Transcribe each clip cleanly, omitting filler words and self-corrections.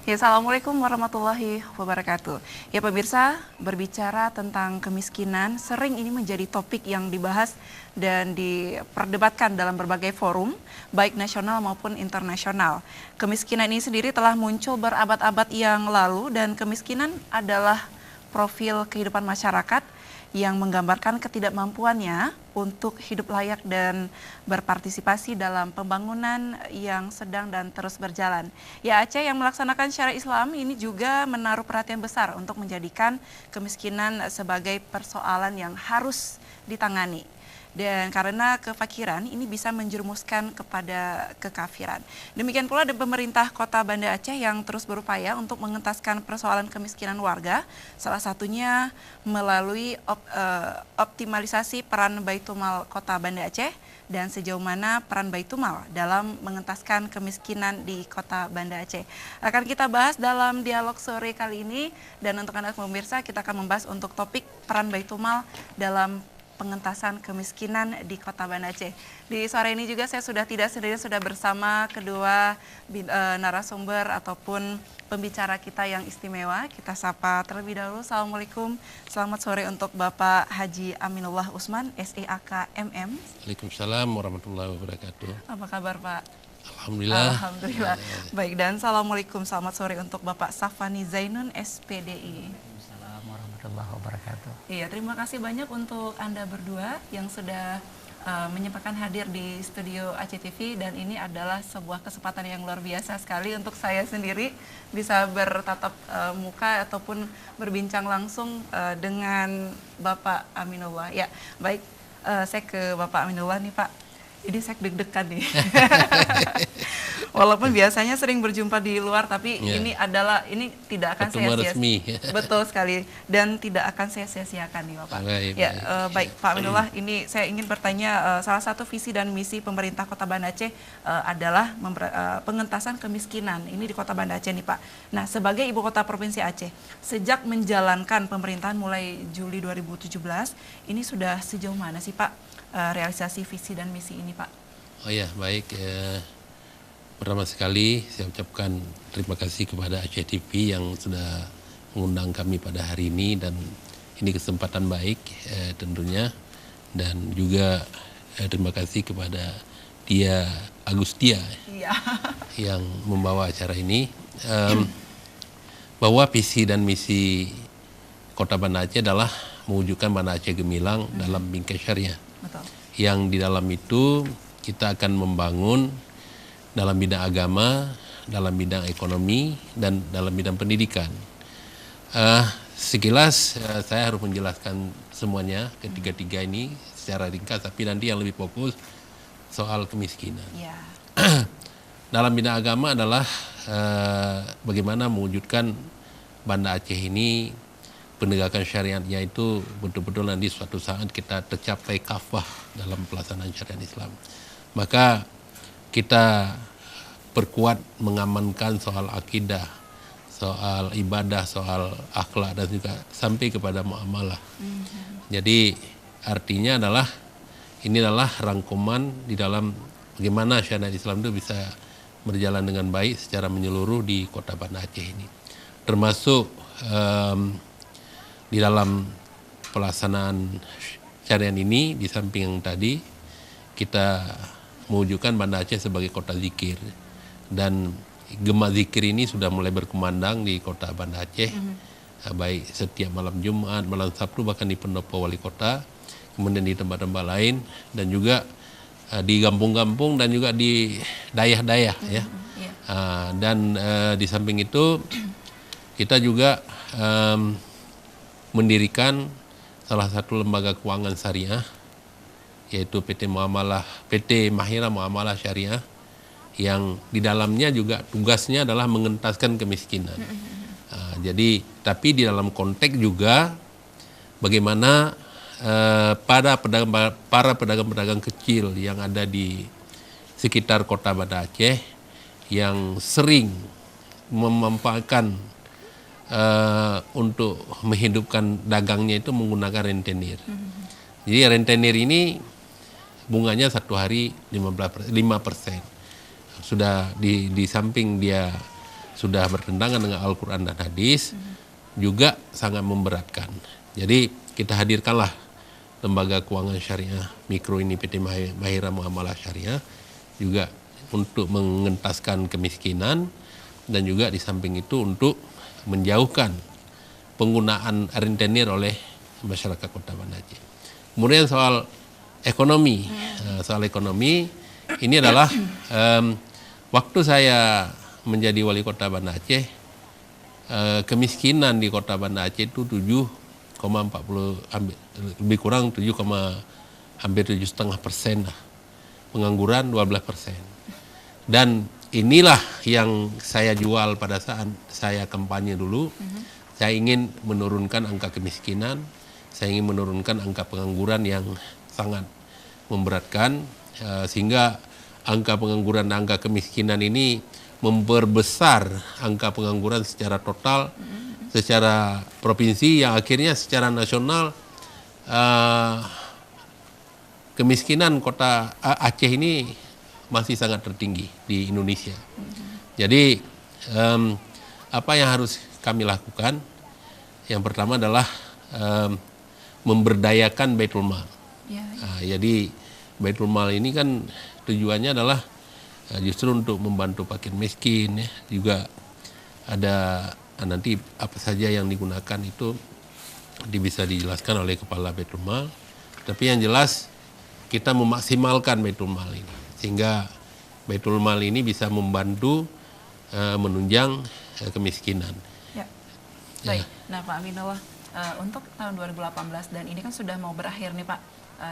Ya, Assalamualaikum warahmatullahi wabarakatuh. Ya pemirsa, berbicara tentang kemiskinan sering ini menjadi topik yang dibahas dan diperdebatkan dalam berbagai forum, baik nasional maupun internasional. Kemiskinan ini sendiri telah muncul berabad-abad yang lalu dan kemiskinan adalah profil kehidupan masyarakat yang menggambarkan ketidakmampuannya untuk hidup layak dan berpartisipasi dalam pembangunan yang sedang dan terus berjalan. Ya, Aceh yang melaksanakan syariat Islam ini juga menaruh perhatian besar untuk menjadikan kemiskinan sebagai persoalan yang harus ditangani. Dan karena kefakiran ini bisa menjerumuskan kepada kekafiran. Demikian pula ada pemerintah Kota Banda Aceh yang terus berupaya untuk mengentaskan persoalan kemiskinan warga, salah satunya melalui optimalisasi peran Baitumal Kota Banda Aceh dan sejauh mana peran Baitumal dalam mengentaskan kemiskinan di Kota Banda Aceh. Akan kita bahas dalam dialog sore kali ini, dan untuk Anda pemirsa kita akan membahas untuk topik peran Baitumal dalam pengentasan kemiskinan di Kota Banda Aceh. Di sore ini juga saya sudah tidak sendiri, sudah bersama kedua narasumber ataupun pembicara kita yang istimewa. Kita sapa terlebih dahulu. Assalamualaikum, selamat sore untuk Bapak Haji Aminullah Usman, SEAK MM. Waalaikumsalam warahmatullahi wabarakatuh. Apa kabar Pak? Alhamdulillah. Alhamdulillah. Baik, dan Assalamualaikum, selamat sore untuk Bapak Safani Zainun, SPDI. Wabarakatuh. Iya, terima kasih banyak untuk Anda berdua yang sudah menyempatkan hadir di studio Aceh TV, dan ini adalah sebuah kesempatan yang luar biasa sekali untuk saya sendiri bisa bertatap muka ataupun berbincang langsung dengan Bapak Aminullah. Ya, baik, saya ke Bapak Aminullah nih Pak. Ini saya deg-degan nih. Walaupun biasanya sering berjumpa di luar, tapi ini tidak akan saya sia-siakan. Betul sekali, dan tidak akan saya sia-siakan nih Bapak. Baik Pak Aminullah, ini saya ingin bertanya, salah satu visi dan misi pemerintah Kota Banda Aceh adalah pengentasan kemiskinan ini di Kota Banda Aceh nih Pak. Nah, sebagai ibu kota provinsi Aceh, sejak menjalankan pemerintahan mulai Juli 2017, ini sudah sejauh mana sih Pak realisasi visi dan misi ini Pak? Oh ya, baik. Pertama sekali saya ucapkan terima kasih kepada Aceh TV yang sudah mengundang kami pada hari ini, dan ini kesempatan baik tentunya, dan juga terima kasih kepada Dia Agustia yang membawa acara ini. Bahwa visi dan misi Kota Banda Aceh adalah mewujudkan Banda Aceh gemilang dalam bingkai syariah. Betul. Yang di dalam itu kita akan membangun dalam bidang agama, dalam bidang ekonomi, dan dalam bidang pendidikan. Sekilas saya harus menjelaskan semuanya ketiga-tiga ini secara ringkas, tapi nanti yang lebih fokus soal kemiskinan. Yeah. Dalam bidang agama adalah bagaimana mewujudkan Banda Aceh ini penegakan syariatnya itu betul-betul nanti suatu saat kita tercapai kafah dalam pelaksanaan syariat Islam. Maka kita perkuat mengamankan soal akidah, soal ibadah, soal akhlak, dan juga sampai kepada muamalah. Jadi artinya adalah ini adalah rangkuman di dalam bagaimana syariat Islam itu bisa berjalan dengan baik secara menyeluruh di Kota Banda Aceh ini. Termasuk di dalam pelaksanaan syariat ini, di samping yang tadi, kita mewujudkan Banda Aceh sebagai kota zikir, dan gema zikir ini sudah mulai berkumandang di Kota Banda Aceh, baik setiap malam Jumat, malam Sabtu, bahkan di pendopo wali kota, kemudian di tempat-tempat lain, dan juga di kampung-kampung dan juga di daerah-daerah ya. Dan di samping itu kita juga mendirikan salah satu lembaga keuangan syariah, yaitu PT Mahira Muamalah Syariah, yang di dalamnya juga tugasnya adalah mengentaskan kemiskinan. Jadi tapi di dalam konteks juga bagaimana para pedagang-pedagang kecil yang ada di sekitar Kota Banda Aceh yang sering memanfaatkan untuk menghidupkan dagangnya itu menggunakan rentenir. Jadi rentenir ini bunganya satu hari 5%. Sudah di samping dia sudah bertentangan dengan Al-Quran dan hadis, juga sangat memberatkan. Jadi kita hadirkanlah lembaga keuangan syariah mikro ini PT Mahira Muamalah Syariah juga untuk mengentaskan kemiskinan, dan juga di samping itu untuk menjauhkan penggunaan rentenir oleh masyarakat Kota Banda Aceh. Kemudian soal ekonomi, ini adalah waktu saya menjadi wali kota Banda Aceh, kemiskinan di Kota Banda Aceh itu 7,40, lebih kurang 7,7,5%, pengangguran 12%. Dan inilah yang saya jual pada saat saya kampanye dulu. Saya ingin menurunkan angka kemiskinan, saya ingin menurunkan angka pengangguran yang sangat memberatkan, sehingga angka pengangguran dan angka kemiskinan ini memperbesar angka pengangguran secara total, secara provinsi, yang akhirnya secara nasional kemiskinan kota Aceh ini masih sangat tertinggi di Indonesia. Jadi apa yang harus kami lakukan? Yang pertama adalah memberdayakan Baitul Mal. Jadi Baitul Mal ini kan tujuannya adalah justru untuk membantu fakir miskin, ya. Juga ada nanti apa saja yang digunakan itu bisa dijelaskan oleh Kepala Baitul Mal. Tapi yang jelas kita memaksimalkan Baitul Mal ini, sehingga Baitul Mal ini bisa membantu menunjang kemiskinan. Baik, nah Pak Aminullah, untuk tahun 2018 dan ini kan sudah mau berakhir nih Pak,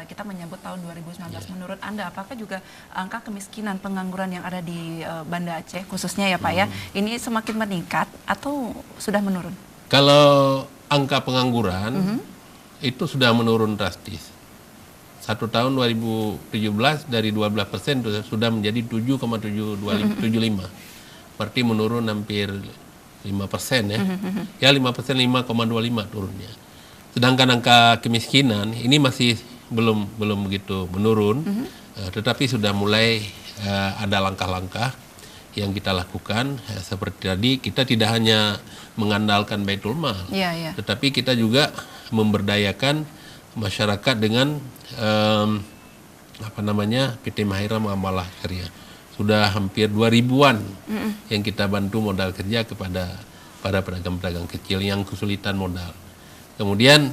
kita menyambut tahun 2019. Menurut Anda, apakah juga angka kemiskinan, pengangguran yang ada di Banda Aceh khususnya ya Pak ya, ini semakin meningkat atau sudah menurun? Kalau angka pengangguran itu sudah menurun drastis. Satu tahun 2017 dari 12% sudah menjadi 7,75. Berarti menurun hampir 5% ya. Ya 5%, 5,25 turunnya. Sedangkan angka kemiskinan ini masih belum begitu menurun, tetapi sudah mulai ada langkah-langkah yang kita lakukan. Seperti tadi, kita tidak hanya mengandalkan Baitul Mal, tetapi kita juga memberdayakan masyarakat dengan PT Mahira Muamalah Syariah. Sudah hampir 2.000-an yang kita bantu modal kerja kepada para pedagang-pedagang kecil yang kesulitan modal. Kemudian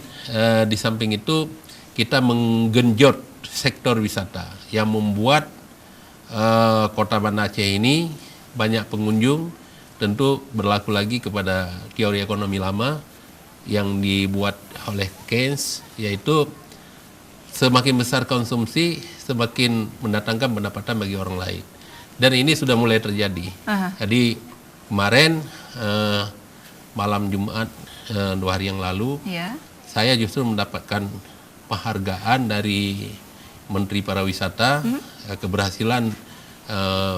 di samping itu kita menggenjot sektor wisata yang membuat Kota Banda Aceh ini banyak pengunjung. Tentu berlaku lagi kepada teori ekonomi lama yang dibuat oleh Keynes, yaitu semakin besar konsumsi semakin mendatangkan pendapatan bagi orang lain. Dan ini sudah mulai terjadi. Jadi kemarin malam Jumat 2 hari yang lalu, saya justru mendapatkan penghargaan dari Menteri Pariwisata keberhasilan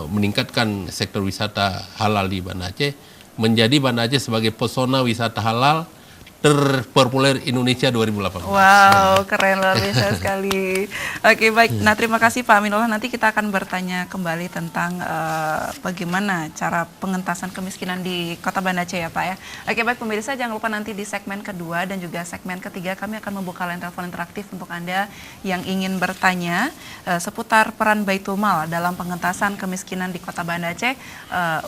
meningkatkan sektor wisata halal di Banda Aceh, menjadi Banda Aceh sebagai pesona wisata halal terpopuler Indonesia 2018. Wow, keren, luar biasa sekali. Oke, baik. Nah, terima kasih Pak Aminullah. Nanti kita akan bertanya kembali tentang bagaimana cara pengentasan kemiskinan di Kota Banda Aceh ya Pak ya. Oke, baik pemirsa, jangan lupa nanti di segmen kedua dan juga segmen ketiga kami akan membuka line telepon interaktif untuk Anda yang ingin bertanya seputar peran Baitul Mal dalam pengentasan kemiskinan di Kota Banda Aceh.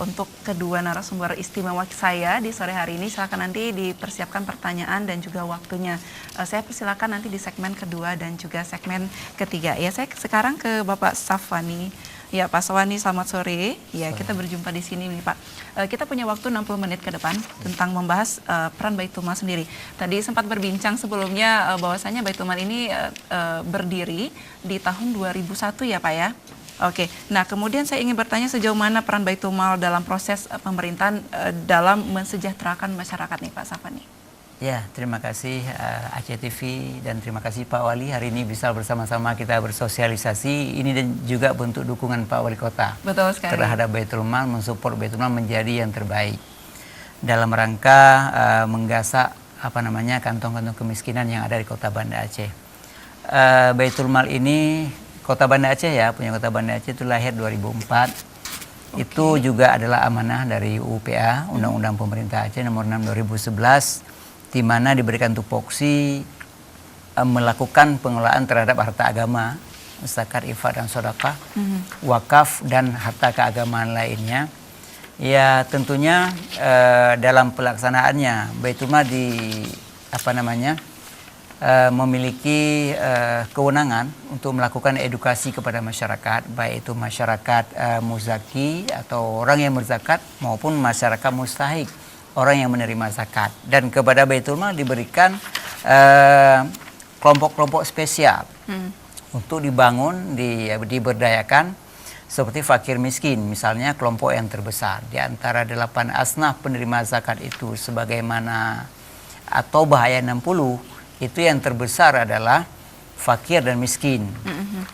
Untuk kedua narasumber istimewa saya di sore hari ini, silakan nanti dipersiapkan pertanyaan dan juga waktunya. Saya persilakan nanti di segmen kedua dan juga segmen ketiga. Ya, saya sekarang ke Bapak Safwani. Ya, Pak Safwani, selamat sore. Ya, kita berjumpa di sini nih, Pak. Kita punya waktu 60 menit ke depan tentang membahas peran Baitul Mal sendiri. Tadi sempat berbincang sebelumnya bahwasanya Baitul Mal ini berdiri di tahun 2001 ya, Pak ya. Oke, nah kemudian saya ingin bertanya sejauh mana peran Baitul Mal dalam proses pemerintahan dalam mensejahterakan masyarakat nih, Pak Safwani. Ya, terima kasih Aceh TV dan terima kasih Pak Wali. Hari ini bisa bersama-sama kita bersosialisasi ini dan juga bentuk dukungan Pak Wali Kota. Betul sekali. Terhadap Baitul Mal, mensupport Baitul Mal menjadi yang terbaik dalam rangka menggasak kantong-kantong kemiskinan yang ada di Kota Banda Aceh. Baitul Mal ini Kota Banda Aceh ya, punya Kota Banda Aceh itu lahir 2004 Itu juga adalah amanah dari UPA, Undang-Undang Pemerintah Aceh Nomor 6 2011, di mana diberikan tupoksi melakukan pengelolaan terhadap harta agama, zakat, infak dan sedekah, wakaf dan harta keagamaan lainnya. Ya tentunya dalam pelaksanaannya Baitul Mal memiliki kewenangan untuk melakukan edukasi kepada masyarakat, baik itu masyarakat muzaki atau orang yang berzakat maupun masyarakat mustahik, orang yang menerima zakat. Dan kepada Baitul Mal diberikan kelompok-kelompok spesial untuk dibangun, diberdayakan, seperti fakir miskin, misalnya kelompok yang terbesar di antara 8 asnaf penerima zakat itu, sebagaimana atau bahaya 60, itu yang terbesar adalah fakir dan miskin.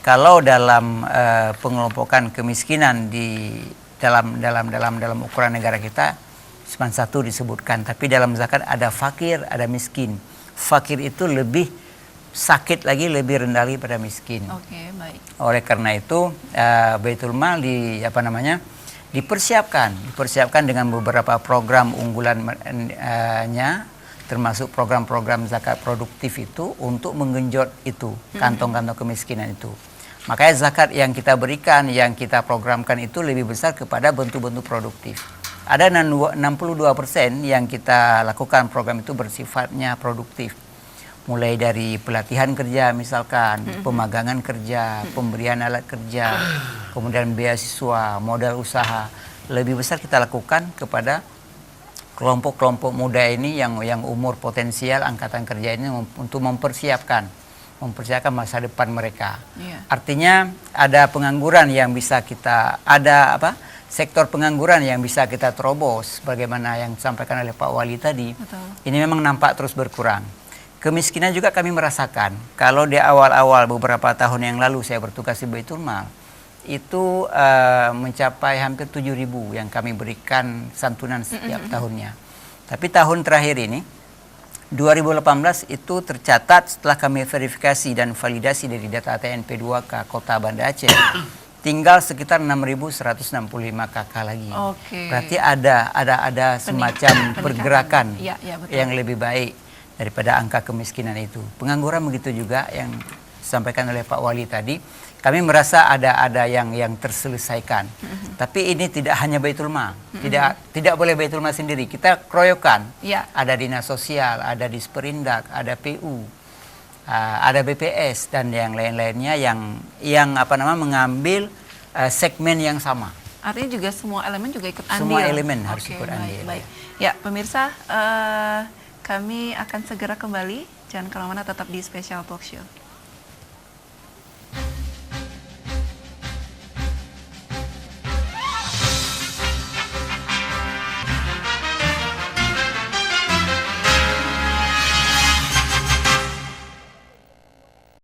Kalau dalam pengelompokan kemiskinan di dalam ukuran negara kita cuma satu disebutkan, tapi dalam zakat ada fakir, ada miskin. Fakir itu lebih sakit lagi, lebih rendah lagi pada miskin. Oke, baik. Oleh karena itu Baitul Mal dipersiapkan dengan beberapa program unggulannya, termasuk program-program zakat produktif itu untuk menggenjot itu kantong-kantong kemiskinan itu. Makanya zakat yang kita berikan, yang kita programkan itu lebih besar kepada bentuk-bentuk produktif. Ada 62% yang kita lakukan program itu bersifatnya produktif. Mulai dari pelatihan kerja misalkan, pemagangan kerja, pemberian alat kerja, kemudian beasiswa, modal usaha. Lebih besar kita lakukan kepada kelompok-kelompok muda ini yang umur potensial angkatan kerja ini untuk mempersiapkan masa depan mereka. Artinya ada pengangguran yang bisa sektor pengangguran yang bisa kita terobos, bagaimana yang disampaikan oleh Pak Wali tadi. Betul. Ini memang nampak terus berkurang. Kemiskinan juga kami merasakan. Kalau di awal-awal beberapa tahun yang lalu saya bertugas di Baitul Mal, itu mencapai hampir 7.000 yang kami berikan santunan setiap tahunnya. Tapi tahun terakhir ini 2018 itu tercatat setelah kami verifikasi dan validasi dari data ATNP 2K Kota Banda Aceh tinggal sekitar 6.165 KK lagi. Berarti ada semacam pergerakan yang lebih baik daripada angka kemiskinan itu. Pengangguran begitu juga yang disampaikan oleh Pak Wali tadi. Kami merasa ada yang terselesaikan. Tapi ini tidak hanya Baitul Mal. Tidak boleh Baitul Mal sendiri. Kita keroyokan. Ada Dinas Sosial, ada Disperindak, ada PU, ada BPS dan yang lain-lainnya yang mengambil segmen yang sama. Artinya juga semua elemen juga ikut andil. Semua elemen harus ikut andil. Baik. Ya, pemirsa, kami akan segera kembali. Jangan kemana-mana, tetap di Special Talk Show.